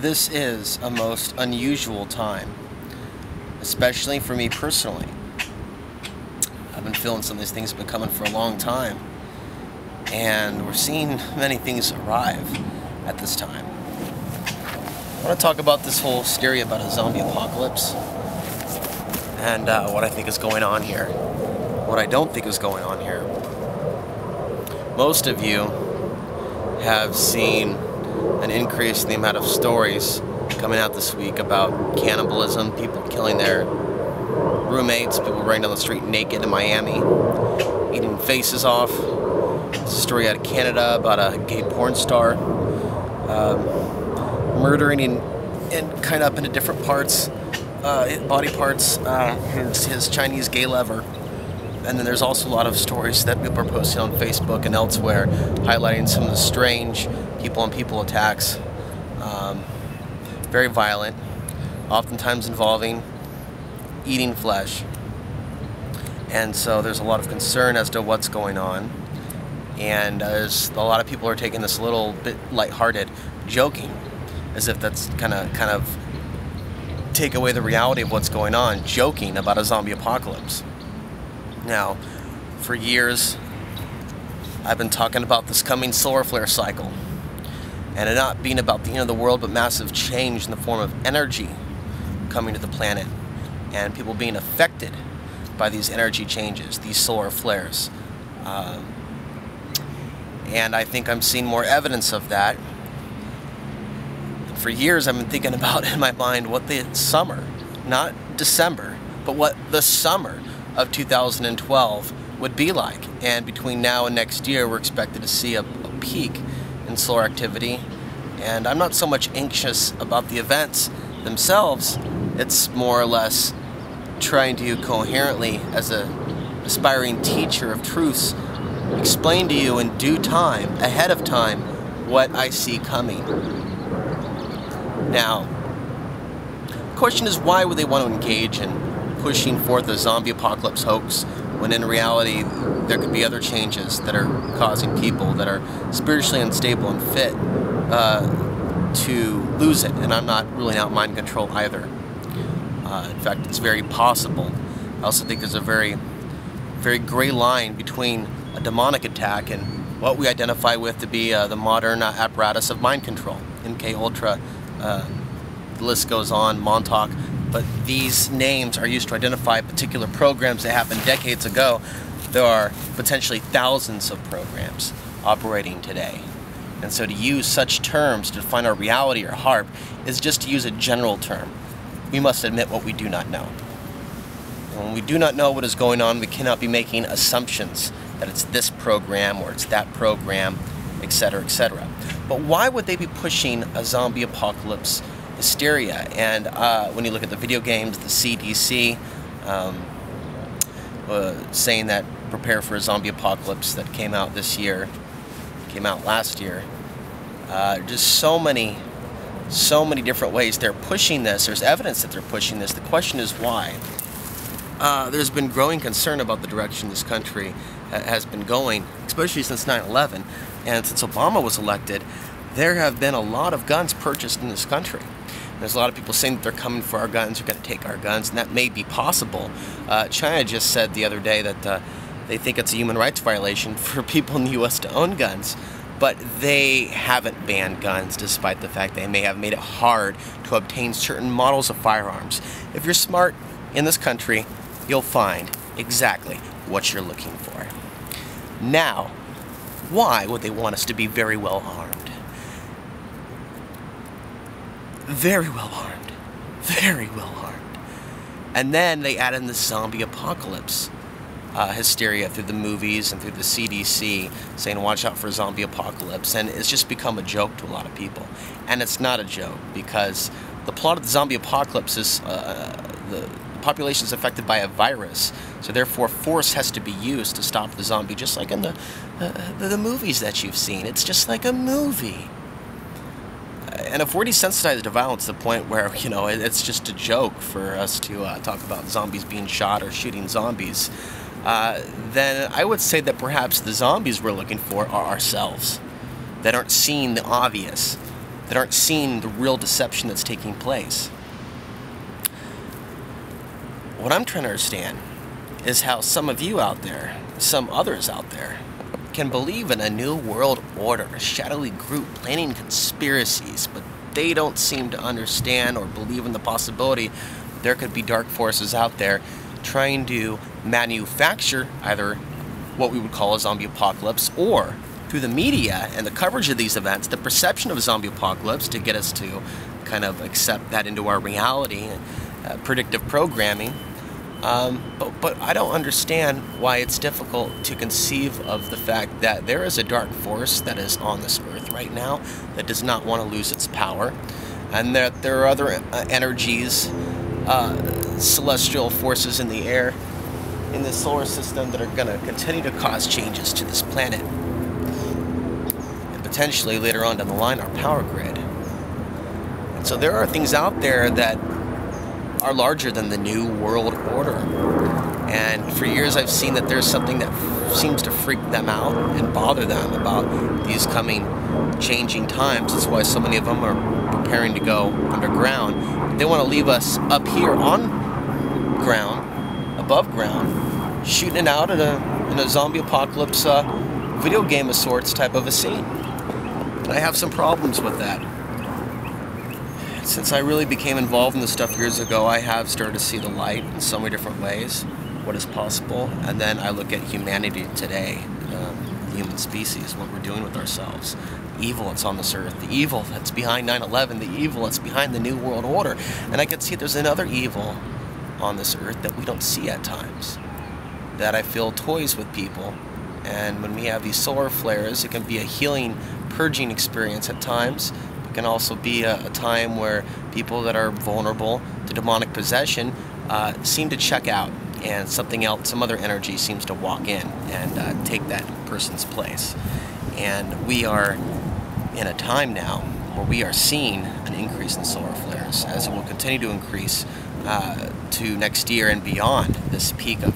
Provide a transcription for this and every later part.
This is a most unusual time, especially for me personally. I've been feeling some of these things have been coming for a long time, and we're seeing many things arrive at this time. I want to talk about this whole hysteria about a zombie apocalypse and what I think is going on here, what I don't think is going on here. Most of you have seen an increase in the amount of stories coming out this week about cannibalism, people killing their roommates, people running down the street naked in Miami, eating faces off. There's a story out of Canada about a gay porn star murdering and cut up into different parts, body parts, his Chinese gay lover. And then there's also a lot of stories that people are posting on Facebook and elsewhere highlighting some of the strange people-on-people attacks. Very violent, oftentimes involving eating flesh. And so there's a lot of concern as to what's going on. And there's a lot of people are taking this a little bit lighthearted, joking, as if that's kind of take away the reality of what's going on, joking about a zombie apocalypse. Now, for years, I've been talking about this coming solar flare cycle, and it not being about the end of the world, but massive change in the form of energy coming to the planet, and people being affected by these energy changes, these solar flares. And I think I'm seeing more evidence of that. For years, I've been thinking about in my mind what the summer, not December, but what the summer of 2012 would be like. And between now and next year, we're expected to see a peak in solar activity. And I'm not so much anxious about the events themselves. It's more or less trying to coherently, as an aspiring teacher of truths, explain to you in due time, ahead of time, what I see coming. Now, the question is, why would they want to engage in pushing forth a zombie apocalypse hoax when in reality there could be other changes that are causing people that are spiritually unstable and fit to lose it? And I'm not ruling out mind control either. In fact, it's very possible. I also think there's a very gray line between a demonic attack and what we identify with to be the modern apparatus of mind control. MK Ultra, the list goes on, Montauk. But these names are used to identify particular programs that happened decades ago. There are potentially thousands of programs operating today. And so to use such terms to define our reality or HARP is just to use a general term. We must admit what we do not know. And when we do not know what is going on, we cannot be making assumptions that it's this program or it's that program, etc., etc. But why would they be pushing a zombie apocalypse hysteria? And when you look at the video games, the CDC saying that prepare for a zombie apocalypse that came out this year, came out last year. Just so many different ways they're pushing this. There's evidence that they're pushing this. The question is why. There's been growing concern about the direction this country has been going, especially since 9/11, and since Obama was elected. There have been a lot of guns purchased in this country. There's a lot of people saying that they're coming for our guns, they're going to take our guns, and that may be possible. China just said the other day that they think it's a human rights violation for people in the U.S. to own guns, but they haven't banned guns, despite the fact they may have made it hard to obtain certain models of firearms. If you're smart in this country, you'll find exactly what you're looking for. Now, why would they want us to be very well armed? Very well armed. Very well armed. And then they add in the zombie apocalypse hysteria through the movies and through the CDC saying watch out for zombie apocalypse, and it's just become a joke to a lot of people. And it's not a joke, because the plot of the zombie apocalypse is the population is affected by a virus, so therefore force has to be used to stop the zombie, just like in the movies that you've seen. It's just like a movie. And if we're desensitized to violence to the point where, you know, it's just a joke for us to talk about zombies being shot or shooting zombies, then I would say that perhaps the zombies we're looking for are ourselves, that aren't seeing the obvious. that aren't seeing the real deception that's taking place. What I'm trying to understand is how some of you out there, some others out there, can believe in a new world order, a shadowy group planning conspiracies, but they don't seem to understand or believe in the possibility there could be dark forces out there trying to manufacture either what we would call a zombie apocalypse, or through the media and the coverage of these events, the perception of a zombie apocalypse, to get us to kind of accept that into our reality, predictive programming. But I don't understand why it's difficult to conceive of the fact that there is a dark force that is on this earth right now that does not want to lose its power, and that there are other energies, celestial forces in the air, in the solar system, that are going to continue to cause changes to this planet, and potentially later on down the line our power grid. And so there are things out there that are larger than the new world order, and for years I've seen that there's something that seems to freak them out and bother them about these coming changing times. That's why so many of them are preparing to go underground. They want to leave us up here on ground, above ground, shooting it out in a zombie apocalypse video game of sorts type of a scene. And I have some problems with that. Since I really became involved in this stuff years ago, I have started to see the light in so many different ways, what is possible, and then I look at humanity today, the human species, what we're doing with ourselves, the evil that's on this earth, the evil that's behind 9/11, the evil that's behind the New World Order, and I can see there's another evil on this earth that we don't see at times, that I feel toys with people. And when we have these solar flares, it can be a healing, purging experience at times. It can also be a time where people that are vulnerable to demonic possession seem to check out, and something else, some other energy seems to walk in and take that person's place. And we are in a time now where we are seeing an increase in solar flares, as it will continue to increase to next year and beyond this peak of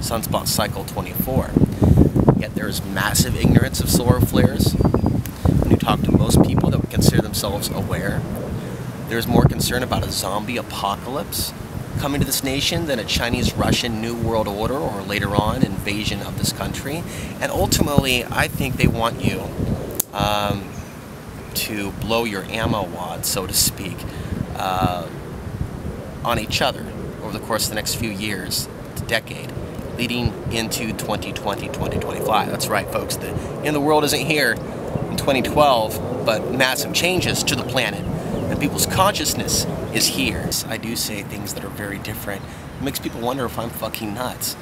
sunspot cycle 24. Yet there is massive ignorance of solar flares. When you talk to most people that would consider themselves aware, there's more concern about a zombie apocalypse coming to this nation than a Chinese-Russian New World Order, or later on invasion of this country. And ultimately, I think they want you to blow your ammo wad, so to speak, on each other over the course of the next few years, to decade, leading into 2020, 2025. That's right, folks. The end of the world isn't here in 2012, but massive changes to the planet, and people's consciousness is here. I do say things that are very different. It makes people wonder if I'm fucking nuts.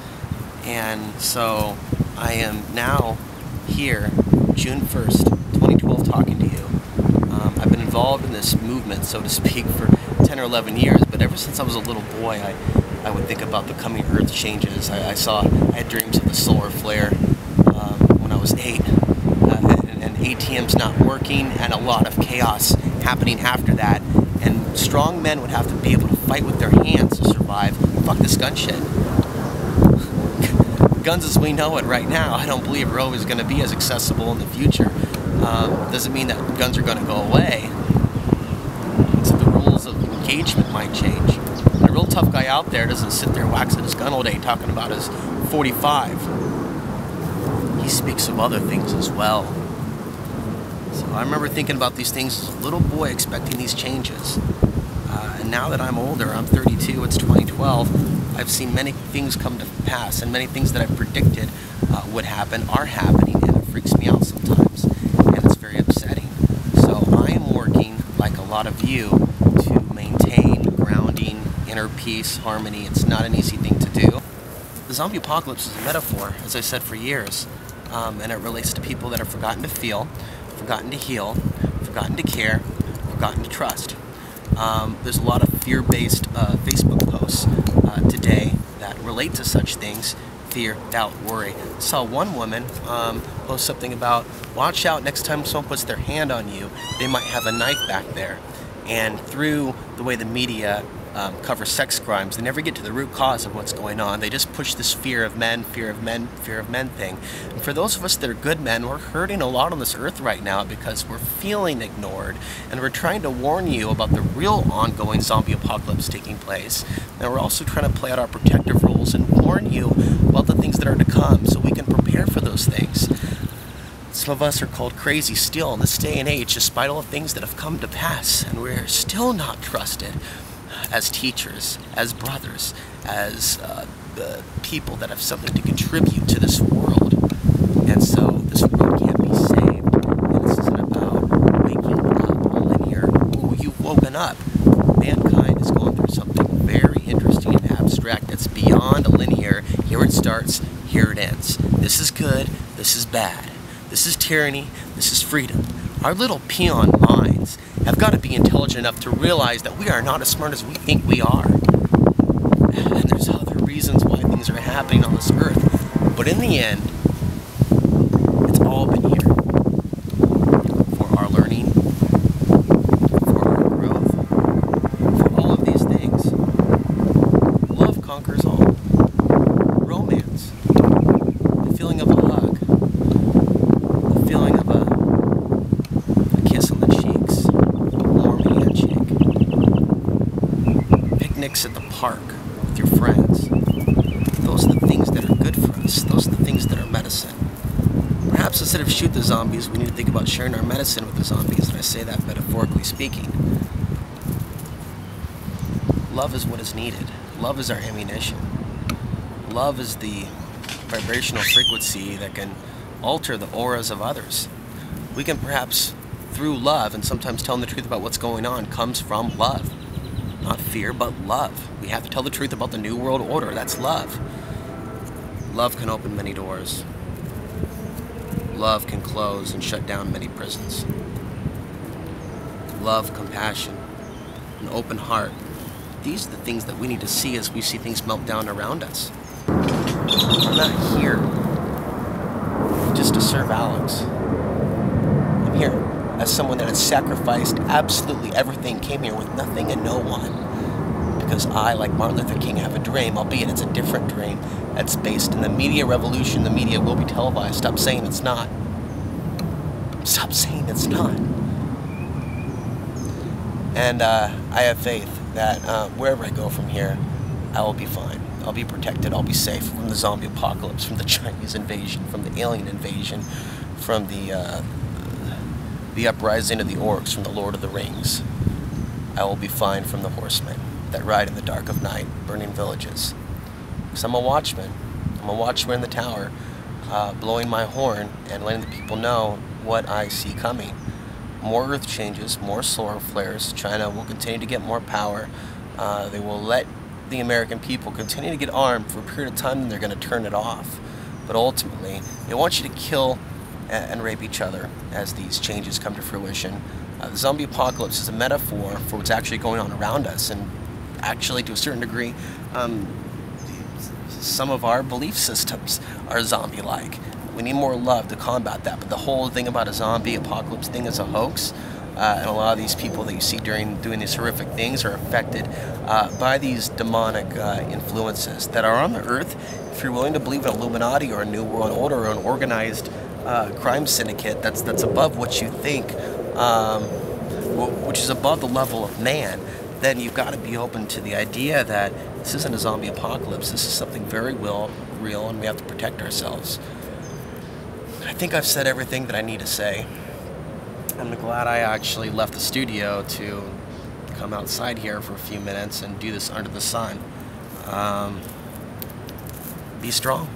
And so I am now here, June 1st, 2012, talking to you. I've been involved in this movement, so to speak, for 10 or 11 years, but ever since I was a little boy, I would think about the coming earth changes. I had dreams of the solar flare when I was 8, and ATMs not working, and a lot of chaos happening after that, and strong men would have to be able to fight with their hands to survive. Fuck this gun shit. Guns as we know it right now, I don't believe are always going to be as accessible in the future. Doesn't mean that guns are going to go away. So the rules of engagement might change. And a real tough guy out there doesn't sit there waxing his gun all day talking about his 45. He speaks of other things as well. So I remember thinking about these things as a little boy, expecting these changes. And now that I'm older, I'm 32, it's 2012, I've seen many things come to pass, and many things that I predicted would happen are happening, and it freaks me out sometimes, and it's very upsetting. So I am working, like a lot of you, to maintain grounding, inner peace, harmony. It's not an easy thing to do. The zombie apocalypse is a metaphor, as I said, for years, and it relates to people that have forgotten to feel, forgotten to heal, forgotten to care, forgotten to trust. There's a lot of fear-based Facebook posts today that relate to such things: fear, doubt, worry. I saw one woman post something about, watch out, next time someone puts their hand on you, they might have a knife back there. And through the way the media cover sex crimes, they never get to the root cause of what's going on. They just push this fear of men, fear of men, fear of men thing. And for those of us that are good men, we're hurting a lot on this earth right now because we're feeling ignored, and we're trying to warn you about the real ongoing zombie apocalypse taking place. And we're also trying to play out our protective roles and warn you about the things that are to come so we can prepare for those things. Some of us are called crazy still in this day and age, despite all the things that have come to pass, and we're still not trusted as teachers, as brothers, as people that have something to contribute to this world. And so this world can't be saved. And this isn't about waking up linear. Oh, you've woken up. Mankind is going through something very interesting and abstract that's beyond a linear. Here it starts, here it ends. This is good, this is bad. This is tyranny, this is freedom. Our little peon minds have got to be intelligent enough to realize that we are not as smart as we think we are. And there's other reasons why things are happening on this earth. But in the end, it's all been here. For our learning, for our growth, for all of these things. Love conquers all. Romance, the feeling of a hug, the feeling of a kiss on the cheeks, a warm handshake, picnics at the park with your friends. Those are the things that are good for us. Those are the things that are medicine. Perhaps instead of shoot the zombies, we need to think about sharing our medicine with the zombies, and I say that metaphorically speaking. Love is what is needed. Love is our ammunition. Love is the vibrational frequency that can alter the auras of others. We can perhaps, through love, and sometimes telling the truth about what's going on comes from love. Not fear, but love. We have to tell the truth about the New World Order. That's love. Love can open many doors. Love can close and shut down many prisons. Love, compassion, an open heart. These are the things that we need to see as we see things melt down around us. I'm not here just to serve Alex. I'm here as someone that has sacrificed absolutely everything, came here with nothing and no one. Because I, like Martin Luther King, have a dream, albeit it's a different dream, that's based in the media revolution. The media will be televised. Stop saying it's not. Stop saying it's not. And I have faith that wherever I go from here, I will be fine. I'll be protected, I'll be safe from the zombie apocalypse, from the Chinese invasion, from the alien invasion, from the uprising of the orcs, from the Lord of the Rings. I will be fine from the horsemen that ride in the dark of night, burning villages. Because I'm a watchman. I'm a watchman in the tower, blowing my horn and letting the people know what I see coming. More earth changes, more solar flares. China will continue to get more power. They will let the American people continue to get armed for a period of time, and they're going to turn it off. But ultimately, they want you to kill and rape each other as these changes come to fruition. The zombie apocalypse is a metaphor for what's actually going on around us, and actually, to a certain degree, some of our belief systems are zombie-like. We need more love to combat that, but the whole thing about a zombie apocalypse thing is a hoax. And a lot of these people that you see doing these horrific things are affected by these demonic influences that are on the earth. If you're willing to believe in Illuminati or a New World Order or an organized crime syndicate that's above what you think, which is above the level of man, then you've got to be open to the idea that this isn't a zombie apocalypse. This is something very real, and we have to protect ourselves. I think I've said everything that I need to say. I'm glad I actually left the studio to come outside here for a few minutes and do this under the sun. Be strong.